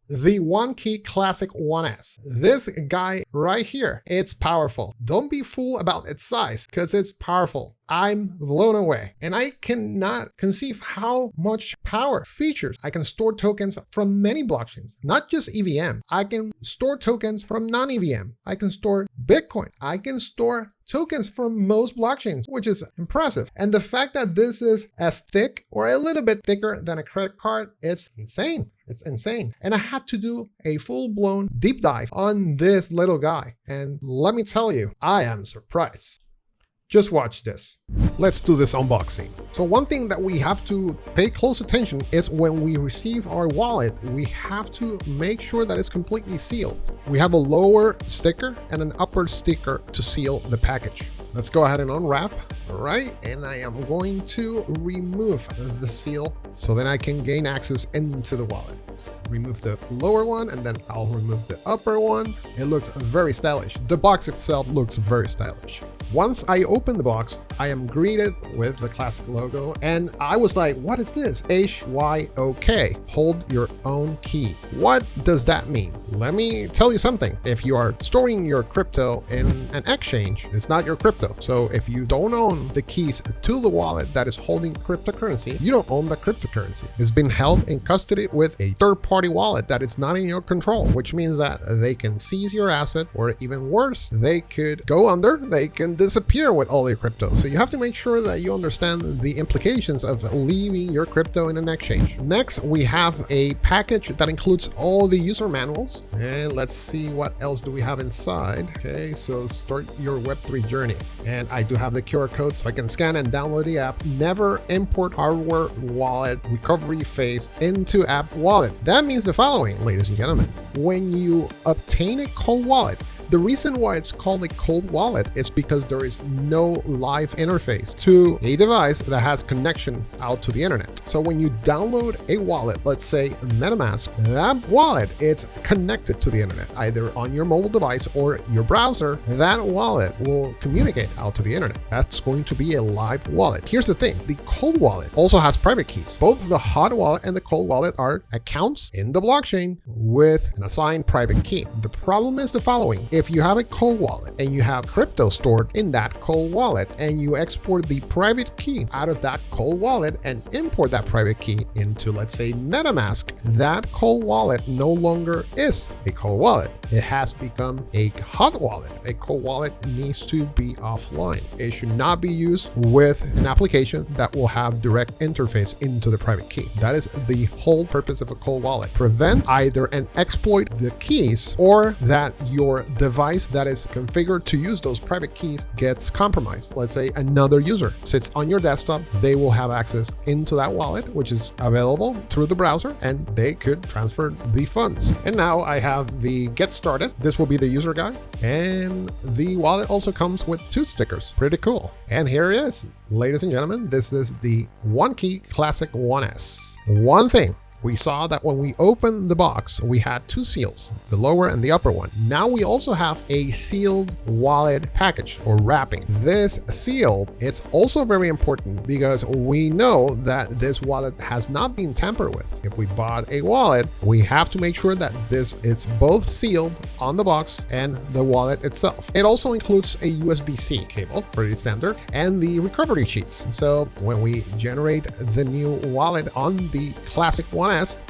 the OneKey Classic 1S. This guy right here, it's powerful. Don't be fooled about its size because it's powerful. I'm blown away. And I cannot conceive how much power features. I can store tokens from many blockchains, not just EVM. I can store tokens from non-EVM. I can store Bitcoin. I can store tokens from most blockchains, which is impressive. And the fact that this is as thick or a little bit thicker than a credit card, it's insane. It's insane. And I had to do a full-blown deep dive on this little guy. And let me tell you, I am surprised. Just watch this. Let's do this unboxing. So one thing that we have to pay close attention is when we receive our wallet, we have to make sure that it's completely sealed. We have a lower sticker and an upper sticker to seal the package. Let's go ahead and unwrap, all right? And I am going to remove the seal so then I can gain access into the wallet. So remove the lower one and then I'll remove the upper one. It looks very stylish. The box itself looks very stylish. Once I open the box, I am greeted with the classic logo and I was like, what is this? HYOK, hold your own key. What does that mean? Let me tell you something. If you are storing your crypto in an exchange, it's not your crypto. So if you don't own the keys to the wallet that is holding cryptocurrency, you don't own the cryptocurrency. It's been held in custody with a third-party wallet that is not in your control, which means that they can seize your asset, or even worse, they could go under, they can disappear with all your crypto. So you have to make sure that you understand the implications of leaving your crypto in an exchange. Next, we have a package that includes all the user manuals. And let's see what else do we have inside. Okay, so start your Web3 journey. And I do have the QR code so I can scan and download the app. Never import hardware wallet recovery phase into app wallet. That means the following, ladies and gentlemen. When you obtain a cold wallet, the reason why it's called a cold wallet is because there is no live interface to a device that has connection out to the internet. So when you download a wallet, let's say MetaMask, that wallet is connected to the internet, either on your mobile device or your browser. That wallet will communicate out to the internet. That's going to be a live wallet. Here's the thing, the cold wallet also has private keys. Both the hot wallet and the cold wallet are accounts in the blockchain with an assigned private key. The problem is the following. If you have a cold wallet and you have crypto stored in that cold wallet and you export the private key out of that cold wallet and import that private key into, let's say, MetaMask, that cold wallet no longer is a cold wallet. It has become a hot wallet. A cold wallet needs to be offline. It should not be used with an application that will have direct interface into the private key. That is the whole purpose of a cold wallet. Prevent either an exploit the keys or that your device that is configured to use those private keys gets compromised. Let's say another user sits on your desktop, they will have access into that wallet, which is available through the browser, and they could transfer the funds. And now I have the get started. This will be the user guide, and the wallet also comes with 2 stickers. Pretty cool. And here it is, ladies and gentlemen. This is the OneKey Classic 1S. One thing, we saw that when we opened the box, we had 2 seals, the lower and the upper one. Now we also have a sealed wallet package or wrapping. This seal, it's also very important because we know that this wallet has not been tampered with. If we bought a wallet, we have to make sure that this is both sealed on the box and the wallet itself. It also includes a USB-C cable, pretty standard, and the recovery sheets. So when we generate the new wallet on the Classic 1S,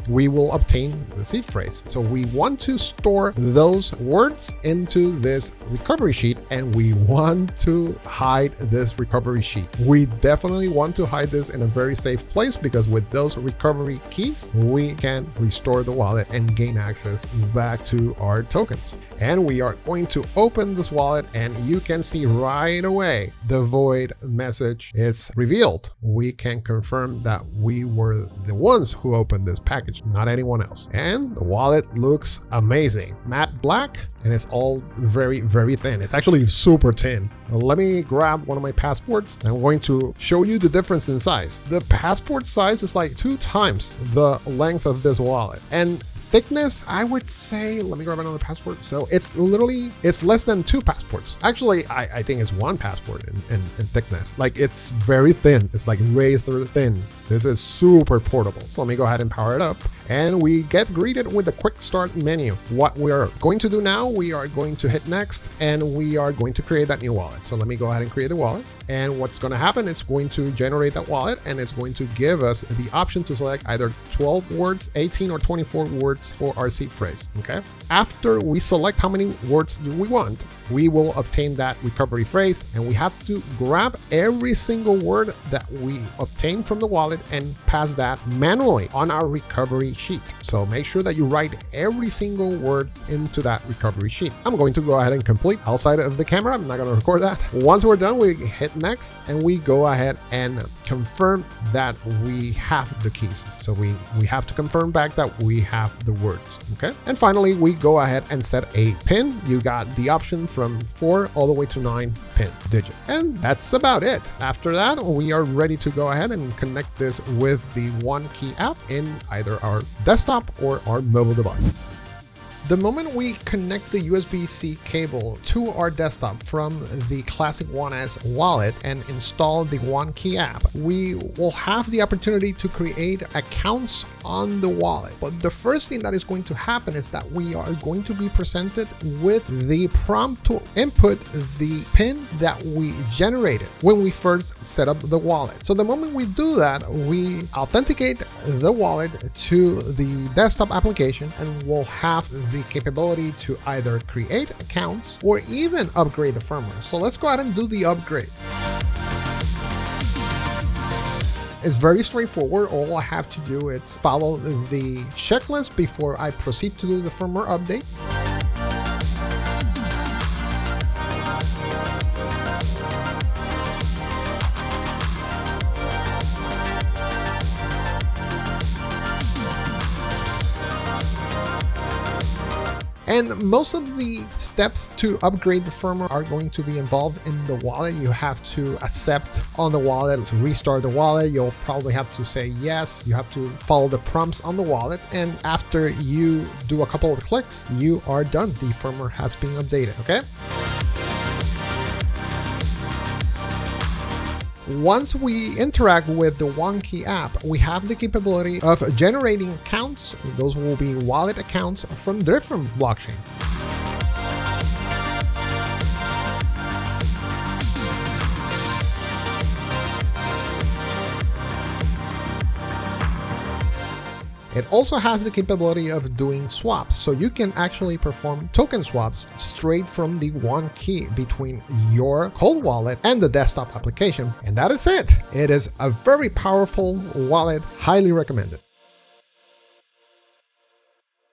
we will obtain the seed phrase. So we want to store those words into this recovery sheet, and we want to hide this recovery sheet. We definitely want to hide this in a very safe place because with those recovery keys, we can restore the wallet and gain access back to our tokens. And we are going to open this wallet, and you can see right away the void message. It's revealed. We can confirm that we were the ones who opened this package, not anyone else. And the wallet looks amazing. Matte black, and it's all very, very thin. It's actually super thin. Now, let me grab one of my passports. I'm going to show you the difference in size. The passport size is like 2 times the length of this wallet. And thickness, I would say, let me grab another passport. So it's less than 2 passports. Actually, I think it's 1 passport in thickness. Like, it's very thin. It's like razor thin. This is super portable. So let me go ahead and power it up. and we get greeted with a quick start menu. What we're going to do now, we are going to hit next, and we are going to create that new wallet. So let me go ahead and create the wallet. And what's going to happen is going to generate that wallet, and it's going to give us the option to select either 12 words, 18 or 24 words for our seed phrase. Okay. After we select how many words we want, we will obtain that recovery phrase, and we have to grab every single word that we obtain from the wallet and pass that manually on our recovery sheet. So make sure that you write every single word into that recovery sheet. I'm going to go ahead and complete outside of the camera. I'm not going to record that. Once we're done, we hit next, and we go ahead and confirm that we have the keys. So we have to confirm back that we have the words. Okay. And finally, we go ahead and set a pin. You got the option from 4 all the way to 9 pin digit. And that's about it. After that, we are ready to go ahead and connect this with the OneKey app in either our desktop or our mobile device. The moment we connect the USB-C cable to our desktop from the Classic One S wallet and install the OneKey app, we will have the opportunity to create accounts on the wallet. But the first thing that is going to happen is that we are going to be presented with the prompt to input the PIN that we generated when we first set up the wallet. So the moment we do that, we authenticate the wallet to the desktop application, and we'll have the capability to either create accounts or even upgrade the firmware. So let's go ahead and do the upgrade. It's very straightforward. All I have to do is follow the checklist before I proceed to do the firmware update. And most of the steps to upgrade the firmware are going to be involved in the wallet. You have to accept on the wallet, to restart the wallet. You'll probably have to say yes. You have to follow the prompts on the wallet. And after you do a couple of clicks, you are done. The firmware has been updated, okay? Once we interact with the OneKey app, we have the capability of generating accounts. Those will be wallet accounts from different blockchains. It also has the capability of doing swaps, so you can actually perform token swaps straight from the OneKey between your cold wallet and the desktop application. And that is it. It is a very powerful wallet, highly recommended.